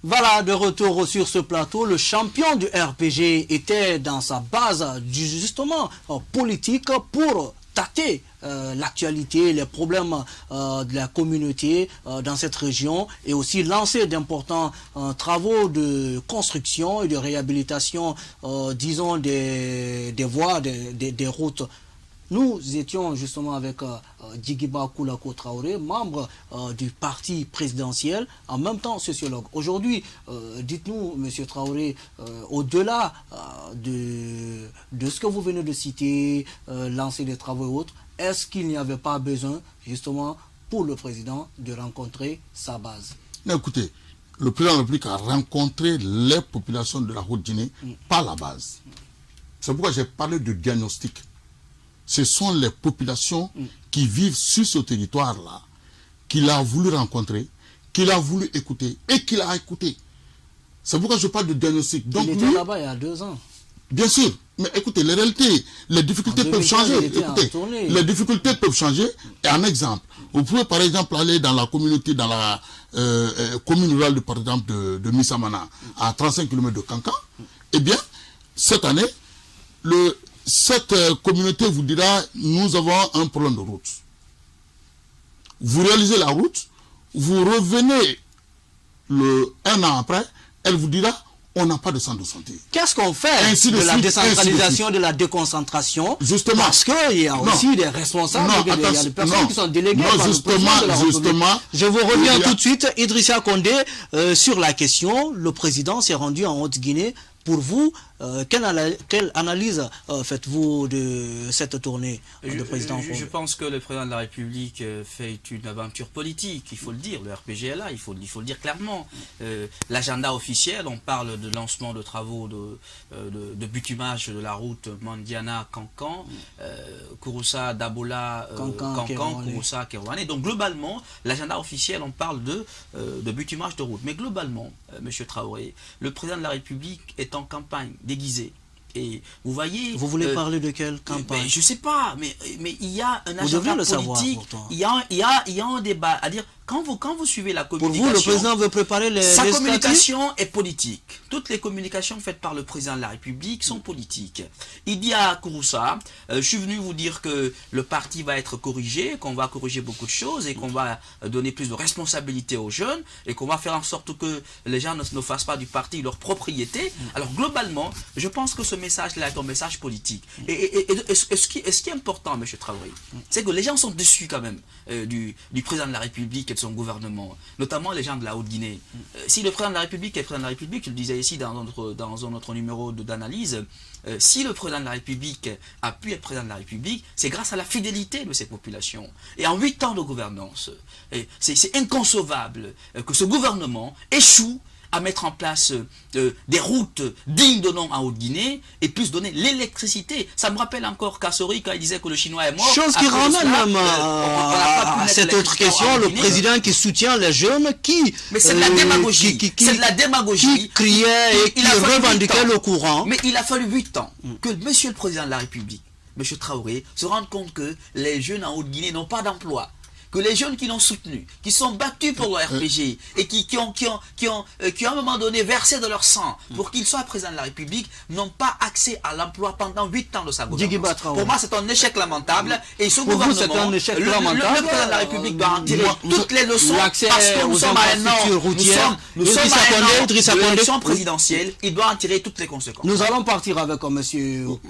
Voilà, de retour sur ce plateau, le champion du RPG était dans sa base justement politique pour tâter l'actualité, les problèmes de la communauté dans cette région et aussi lancer d'importants travaux de construction et de réhabilitation, disons, des voies, des routes. Nous étions justement avec Djigiba Koulako Traoré, membre du parti présidentiel, en même temps sociologue. Aujourd'hui, dites-nous, M. Traoré, au-delà de ce que vous venez de citer, lancer des travaux et autres, est-ce qu'il n'y avait pas besoin, justement, pour le président de rencontrer sa base? Non, écoutez, le président de la République a rencontré les populations de la Haute-Guinée par la base. C'est pourquoi j'ai parlé de diagnostic. Ce sont les populations qui vivent sur ce territoire-là, qu'il a voulu rencontrer, qu'il a voulu écouter et qu'il a écouté. C'est pourquoi je parle de diagnostic. Donc, il était là-bas il y a 2 ans. Bien sûr, mais écoutez, les réalités, les difficultés peuvent changer. Écoutez, les difficultés peuvent changer. Et un exemple, vous pouvez par exemple aller dans la communauté, dans la commune rurale, par exemple, de Missamana, à 35 km de Kankan. Eh bien, cette année, cette communauté vous dira, nous avons un problème de route. Vous réalisez la route, vous revenez un an après, elle vous dira, on n'a pas de centre de santé. Qu'est-ce qu'on fait de la décentralisation, de la déconcentration? Justement. Parce qu'il y a aussi des responsables, il y a des personnes qui sont déléguées par le président de la République. Je vous reviens tout de suite, Idrissa Condé, sur la question. Le président s'est rendu en Haute-Guinée. Pour vous, quelle analyse faites-vous de cette tournée de président? Je pense que le président de la République fait une aventure politique, il faut le dire. Le RPG est là, il faut le dire clairement. L'agenda officiel, on parle de lancement de travaux de bitumage de la route Mandiana-Kankan, Kouroussa, Dabola, Kankan, Kouroussa, Kérouané. Donc globalement, l'agenda officiel, on parle de bitumage de route. Mais globalement, M. Traoré, le président de la République est en campagne déguisée. Et vous voyez... Vous voulez parler de quelle campagne? Je ne sais pas, mais il y a un agenda politique, il y a un débat. À dire, quand vous suivez la communication... Pour vous, le président veut préparer les sa communication est politique. Toutes les communications faites par le président de la République sont politiques. Il dit à Kouroussa, je suis venu vous dire que le parti va être corrigé, qu'on va corriger beaucoup de choses et qu'on va donner plus de responsabilité aux jeunes et qu'on va faire en sorte que les gens ne fassent pas du parti leur propriété. Alors globalement, je pense que ce message-là est un message politique. Et ce qui est important, M. Traoré, c'est que les gens sont déçus quand même du président de la République et de son gouvernement, notamment les gens de la Haute-Guinée. Si le président de la République est président de la République, je le disais ici dans un autre numéro d'analyse, si le président de la République a pu être président de la République, c'est grâce à la fidélité de ces populations. Et en 8 ans de gouvernance, c'est inconcevable que ce gouvernement échoue à mettre en place des routes dignes de nom en Haute-Guinée et puisse donner l'électricité. Ça me rappelle encore Kassori quand il disait que le Chinois est mort. Chose qui ramène même à cette autre question, le président qui soutient les jeunes qui... Mais c'est de la démagogie. C'est de la démagogie. Qui criait et qui revendiquait le courant. Mais il a fallu 8 ans que monsieur le président de la République, monsieur Traoré, se rende compte que les jeunes en Haute-Guinée n'ont pas d'emploi. Que les jeunes qui l'ont soutenu, qui sont battus pour le RPG et qui ont à un moment donné versé de leur sang pour qu'ils soient président de la République, n'ont pas accès à l'emploi pendant 8 ans de sa gouvernance. Pour moi, c'est un échec lamentable. Et ce gouvernement, le président de la République doit en tirer toutes les leçons parce que nous sommes à un an, nous sommes à l'élection présidentielle. Il doit en tirer toutes les conséquences. Nous allons partir avec M.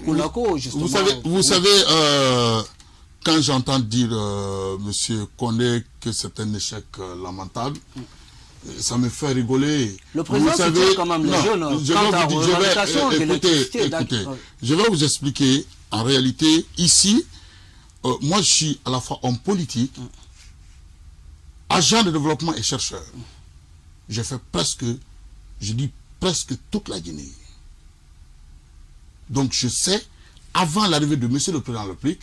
Koulako, justement. Vous savez quand j'entends dire M. Condé que c'est un échec lamentable, ça me fait rigoler. Le président soutient quand même les jeunes. Écoutez, je vais vous expliquer. En réalité, ici, moi je suis à la fois homme politique, agent de développement et chercheur. J'ai fait presque toute la Guinée. Donc je sais, avant l'arrivée de M. le Président de la République,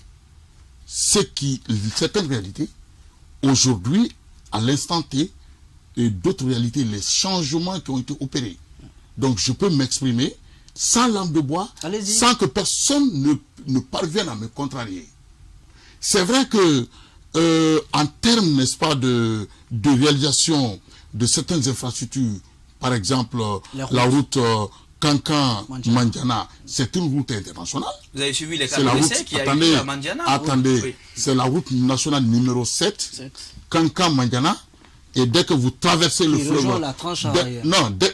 certaines réalités, aujourd'hui, à l'instant T, et d'autres réalités, les changements qui ont été opérés. Donc je peux m'exprimer sans langue de bois, sans que personne ne parvienne à me contrarier. C'est vrai que en termes, n'est-ce pas, de réalisation de certaines infrastructures par exemple, la route Kankan-Mandiana, c'est une route internationale. Vous avez suivi les cas C'est la route, qui a eu à Mandiana? Attendez, Oui. c'est la route nationale numéro 7, Kankan-Mandiana. Et dès que vous traversez le fleuve,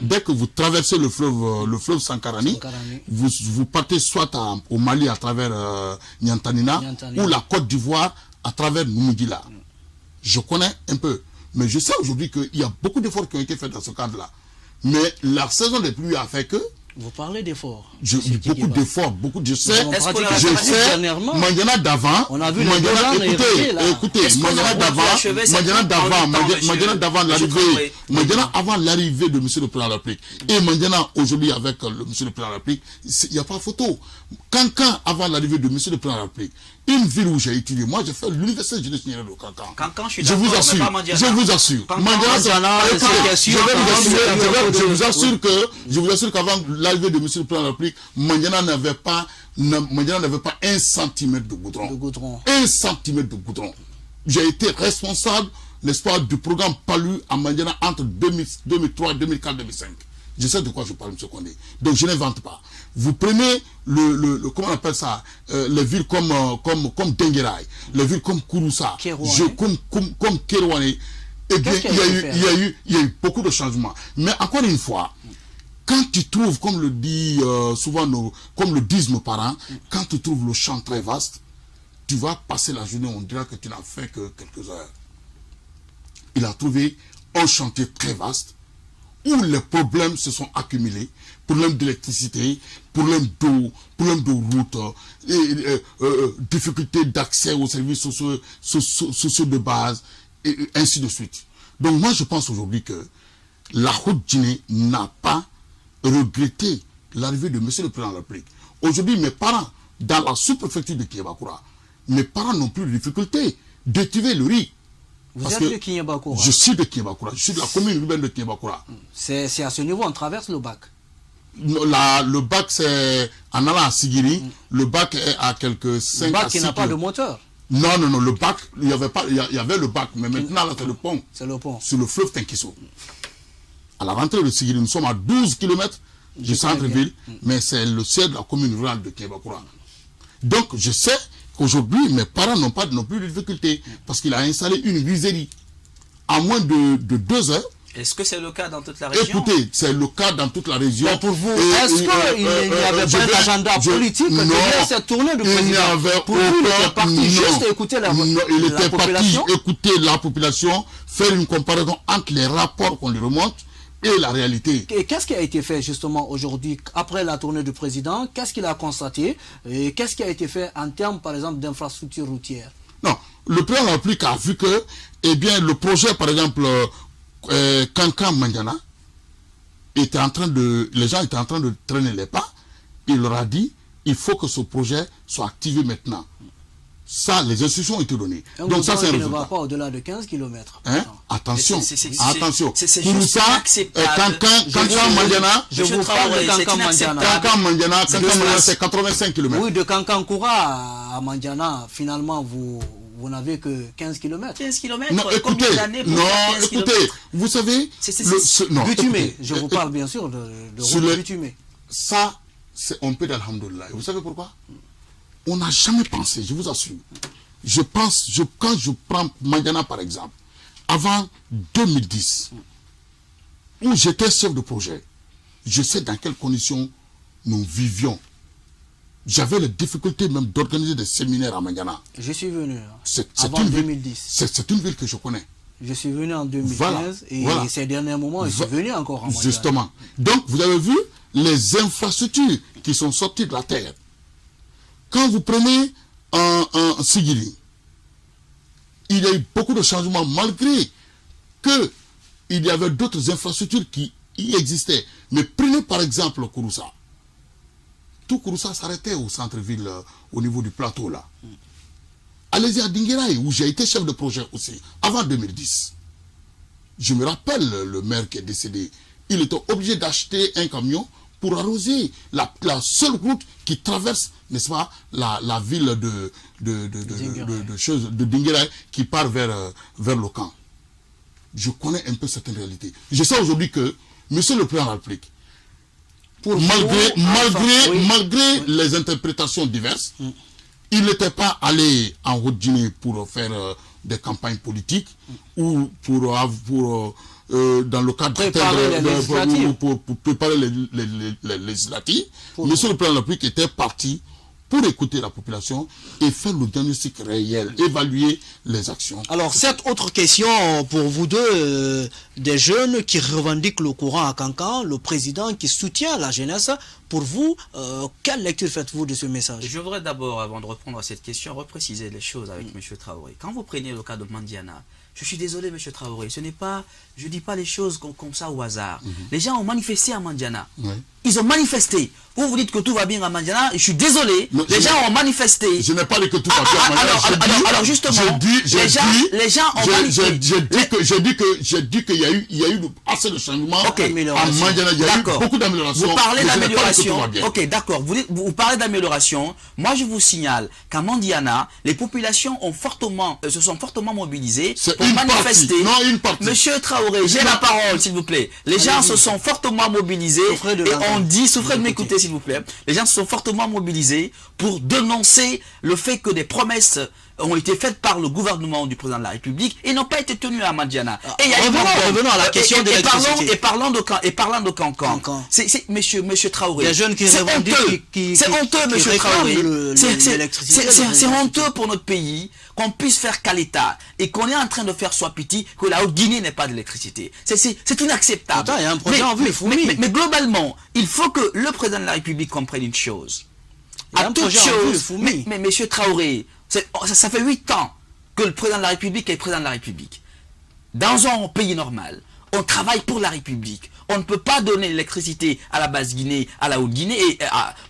dès que vous traversez le fleuve Sankarani, vous partez soit au Mali à travers Nyantanina ou la Côte d'Ivoire à travers Numidila. Je connais un peu, mais je sais aujourd'hui qu'il y a beaucoup d'efforts qui ont été faits dans ce cadre-là. Mais la saison des pluies a fait que... Vous parlez d'efforts. Beaucoup d'efforts, je sais, Mandiana d'avant, on a vu écoutez, Mandiana avant l'arrivée de M. le Président de la République, et Mandiana aujourd'hui avec le M. le Président de la République, il n'y a pas photo. Cancan avant l'arrivée de M. le Président de la République, une ville où j'ai étudié, moi j'ai fait l'université de jeunesse de Cancan. Je vous assure, je vous assure qu'avant l'arrivée de M. le Président de la République, Mandiana n'avait pas 1 centimètre de goudron. 1 centimètre de goudron. J'ai été responsable, n'est-ce pas, du programme PALU à Mandiana entre 2003, 2004, 2005. Je sais de quoi je parle, M. Kondé. Donc je n'invente pas. Vous prenez comment on appelle ça, les villes comme Dengueraï, les villes comme Kouroussa, comme Kerouane. Eh bien, il y a eu beaucoup de changements. Mais encore une fois, quand tu trouves, comme le dit comme le disent nos parents, quand tu trouves le champ très vaste, tu vas passer la journée, on dira que tu n'as fait que quelques heures. Il a trouvé un chantier très vaste où les problèmes se sont accumulés, problèmes d'électricité, problèmes d'eau, problèmes de route, difficultés d'accès aux services sociaux de base, et ainsi de suite. Donc moi je pense aujourd'hui que la Haute-Guinée n'a pas regretté l'arrivée de M. le Président de la République. Aujourd'hui, mes parents, dans la sous-préfecture de Kiebakura, mes parents n'ont plus de difficulté d'étiver le riz. Vous êtes de Kiebakura? Je suis de Kiebakura, je suis de la commune urbaine de Kiebakura. C'est à ce niveau, on traverse le bac. Le bac, c'est en allant à Sigiri, le bac est à quelques 5 à 6 Le bac qui n'a pas de moteur? Non, le bac, il y avait le bac, mais maintenant, là, c'est le pont. C'est le pont. Sur le fleuve Tenkiso. À la rentrée de Sigiri, nous sommes à 12 km du centre-ville, mais c'est le siège de la commune rurale de Kiebakura. Donc, je sais qu'aujourd'hui, mes parents n'ont plus de difficultés, parce qu'il a installé une rizerie. À moins de 2 heures. Est-ce que c'est le cas dans toute la région? Écoutez, c'est le cas dans toute la région. Mais pour vous, est-ce qu'il n'y avait pas d'agenda politique derrière cette tournée de président? Pour vous, il était parti juste écouter la population? Il était parti écouter la population, faire une comparaison entre les rapports qu'on lui remonte et la réalité. Et qu'est-ce qui a été fait justement aujourd'hui, après la tournée du président? Qu'est-ce qu'il a constaté? Et qu'est-ce qui a été fait en termes, par exemple, d'infrastructures routières? Non, le président de la République a vu que, eh bien, le projet, par exemple, Kankan-Mandiana, les gens étaient en train de traîner les pas. Il leur a dit, il faut que ce projet soit activé maintenant. Ça, les instructions ont été données. Donc ça, c'est un résultat. Ne va pas au-delà de 15 km. Hein? Attention, attention. C'est pour ça, Kankan-Mandiana, je vous parle de Kankan-Mandiana, c'est 85 km. Oui, de Kankan-Koura à Mandiana, finalement, vous n'avez que 15 km. 15 km. Non, écoutez, vous savez, bitumé. Je vous parle bien sûr de route bitumée. Ça, on peut d'Alhamdoulilah. Vous savez pourquoi? On n'a jamais pensé, je vous assure. Quand je prends Mandiana par exemple, avant 2010, où j'étais chef de projet, je sais dans quelles conditions nous vivions. J'avais la difficulté même d'organiser des séminaires à Mandiana. Je suis venu avant 2010. C'est une ville que je connais. Je suis venu en 2015 et ces derniers moments, je suis venu encore à Mandiana. Justement. Donc, vous avez vu les infrastructures qui sont sorties de la terre. Quand vous prenez un Sigiri, il y a eu beaucoup de changements malgré qu'il y avait d'autres infrastructures qui y existaient. Mais prenez par exemple Kouroussa. Tout Kouroussa s'arrêtait au centre-ville, au niveau du plateau là. Allez-y à Dingueraï, où j'ai été chef de projet aussi, avant 2010. Je me rappelle le maire qui est décédé. Il était obligé d'acheter un camion pour arroser la seule route qui traverse, n'est-ce pas, la ville de Dingueraï qui part vers le camp. Je connais un peu certaines réalités. Je sais aujourd'hui que Monsieur le Président de la République, malgré les interprétations diverses, il n'était pas allé en Haute-Guinée pour faire des campagnes politiques ou pour dans le cadre pour préparer les législatives. Monsieur le Président de la République était parti pour écouter la population et faire le diagnostic réel, évaluer les actions. Alors, cette autre question pour vous deux, des jeunes qui revendiquent le courant à Kankan, le président qui soutient la jeunesse, pour vous, quelle lecture faites-vous de ce message? Je voudrais d'abord, avant de répondre à cette question, repréciser les choses avec M. Traoré. Quand vous prenez le cas de Mandiana, je suis désolé, M. Traoré, ce n'est pas, je ne dis pas les choses comme ça au hasard. Les gens ont manifesté à Mandiana. Ils ont manifesté. Vous dites que tout va bien à Mandiana, je suis désolé, les gens ont manifesté. Je n'ai pas dit que tout va bien à Mandiana. Alors justement, les gens ont manifesté. J'ai dit qu'il y a eu assez de changements à Mandiana. Il y a eu beaucoup d'améliorations. Vous parlez d'amélioration. Ok, d'accord. Vous parlez d'amélioration. Moi, je vous signale qu'à Mandiana, les populations se sont fortement mobilisées pour manifester. Non, une partie. Monsieur Traoré, j'ai la parole, s'il vous plaît. Les gens se sont fortement mobilisés et on dit, souffrez de m'écouter, s'il vous plaît. Les gens se sont fortement mobilisés pour dénoncer le fait que des promesses ont été faites par le gouvernement du président de la République et n'ont pas été tenues à Mandiana. Revenons à la question de l'électricité. Et parlant de Kankan. C'est monsieur Traoré. Les jeunes qui c'est honteux, monsieur Traoré. C'est honteux pour notre pays qu'on puisse faire qu'à l'État et qu'on est en train de faire Swapiti que la Haute-Guinée n'ait pas d'électricité. C'est inacceptable. Attends, il y a un projet en vue, mais globalement, il faut que le président de la République comprenne une chose. À toute chose, mais monsieur Traoré, ça fait 8 ans que le président de la République est président de la République. Dans un pays normal, on travaille pour la République. On ne peut pas donner l'électricité à la Basse-Guinée, à la Haute-Guinée et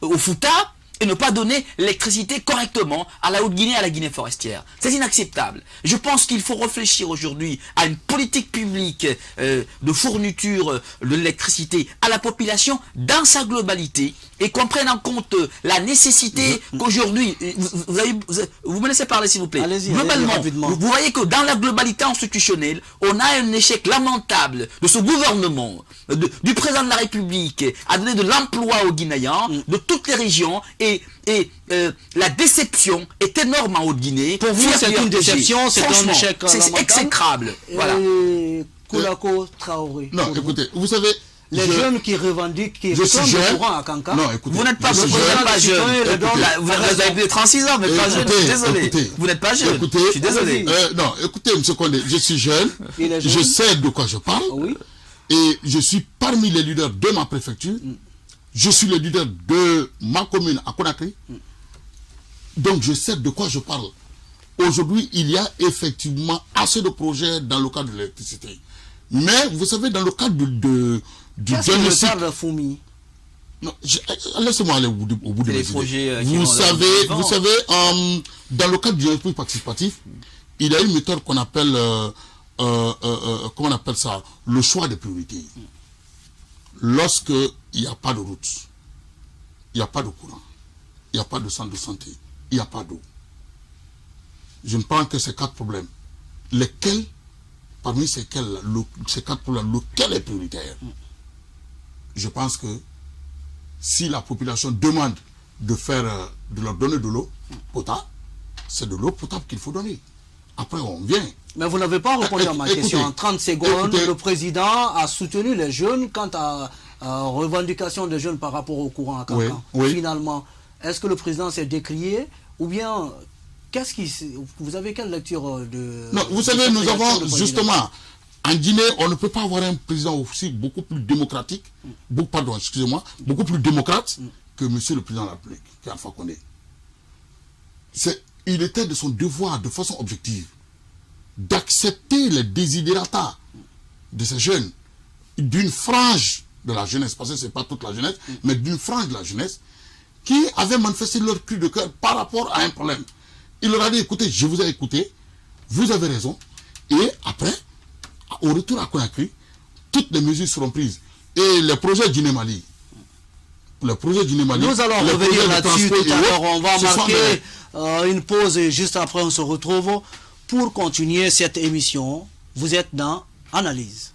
au Fouta et ne pas donner l'électricité correctement à la Haute-Guinée et à la Guinée forestière. C'est inacceptable. Je pense qu'il faut réfléchir aujourd'hui à une politique publique de fourniture de l'électricité à la population dans sa globalité et qu'on prenne en compte la nécessité qu'aujourd'hui, vous me laissez parler s'il vous plaît. Globalement, vous voyez que dans la globalité institutionnelle, on a un échec lamentable de ce gouvernement, du président de la République à donner de l'emploi aux Guinéens, de toutes les régions et la déception est énorme en Haute-Guinée. Pour vous, c'est une déception, c'est un échec. C'est exécrable. Voilà. Koulako Traoré. Non, écoutez, vous savez... Les jeunes qui revendiquent, qui réclament le courant à Kankan. Non, écoutez, vous n'êtes pas jeune. Vous avez 36 ans, mais pas jeune. Je suis désolé. Vous n'êtes pas jeune. Je suis désolé. Non, écoutez, M. Condé, je suis jeune. Je sais de quoi je parle. Et je suis parmi les leaders de ma préfecture. Je suis le leader de ma commune à Conakry. Donc je sais de quoi je parle. Aujourd'hui, il y a effectivement assez de projets dans le cadre de l'électricité. Mais vous savez, dans le cadre du diagnostic... Non, laissez-moi aller au bout de mes idées. Vous savez, dans le cadre du diagnostic participatif, il y a une méthode qu'on appelle, comment on appelle ça, le choix des priorités. Lorsque il n'y a pas de route, il n'y a pas de courant, il n'y a pas de centre de santé, il n'y a pas d'eau. Je ne prends que ces 4 problèmes. Lesquels, parmi ces 4 problèmes, lequel est prioritaire? Je pense que si la population demande de leur donner de l'eau potable, c'est de l'eau potable qu'il faut donner. Après, on vient. Mais vous n'avez pas répondu à ma question. En 30 secondes, le président a soutenu les jeunes quant à revendication des jeunes par rapport au courant à Kankan. Finalement, est-ce que le président s'est décrié ou bien vous avez quelle lecture de... Non, vous savez, nous avons justement, en Guinée, on ne peut pas avoir un président aussi beaucoup plus démocratique, beaucoup plus démocrate que monsieur le président de la République, qui est Alpha Condé. Il était de son devoir, de façon objective, d'accepter les desiderata de ces jeunes, d'une frange de la jeunesse, parce que ce n'est pas toute la jeunesse, mais d'une frange de la jeunesse, qui avait manifesté leur cri de cœur par rapport à un problème. Il leur a dit, écoutez, je vous ai écouté, vous avez raison, et après, au retour à Conakry, toutes les mesures seront prises. Et les projets Guinée-Mali, nous allons revenir là-dessus tout à l'heure, on va marquer une pause et juste après on se retrouve pour continuer cette émission. Vous êtes dans Analyse.